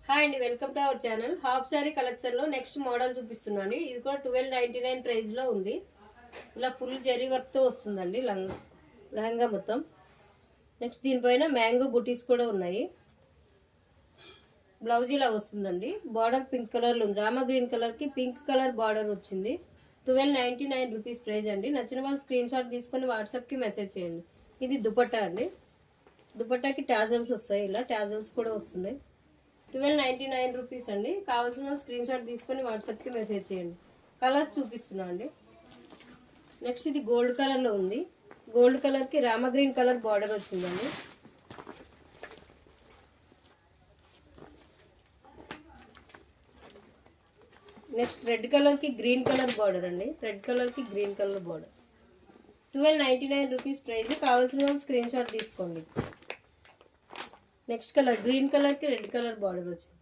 Hi అండి, welcome to our channel. Half sari collection లో next model చూపిస్తున్నాను. ఇది కూడా 1299 ప్రైస్ లో ఉంది. ఇలా ఫుల్ జరీ వర్క్ తో వస్తుందండి లెహంగా మొత్తం. నెక్స్ట్ దీనిపైన మ్యాంగో బుటీస్ కూడా ఉన్నాయి. బ్లౌజ్ ఇలా వస్తుందండి. బార్డర్ పింక్ కలర్ లో ఉంది. రామా గ్రీన్ కలర్ కి పింక్ కలర్ బార్డర్ వచ్చింది. 1299 రూపీస్ ప్రైస్ అండి. నచ్చిన వాళ్ళు స్క్రీన్ షాట్ తీసుకొని వాట్సాప్ కి మెసేజ్ చేయండి. ఇది దుపట్టా అండి. దుపట్టాకి టాజల్స్ వస్తాయి. ఇలా టాజల్స్ కూడా వస్తున్నాయి. 1299 రూపీస్ అండి. కావాల్సిన స్క్రీన్ షాట్ తీసుకొని వాట్సాప్కి మెసేజ్ చేయండి. కలర్స్ చూపిస్తున్నా అండి. నెక్స్ట్ ఇది గోల్డ్ కలర్లో ఉంది. గోల్డ్ కలర్కి రామ గ్రీన్ కలర్ బార్డర్ వచ్చిందండి. నెక్స్ట్ రెడ్ కలర్కి గ్రీన్ కలర్ బార్డర్ అండి. రెడ్ కలర్కి green colour border. 1299 rupees price. కావాల్సిన స్క్రీన్ షాట్ తీసుకోండి. నెక్స్ట్ కలర్ గ్రీన్ కలర్ కి రెడ్ కలర్ బార్డర్ వచ్చింది.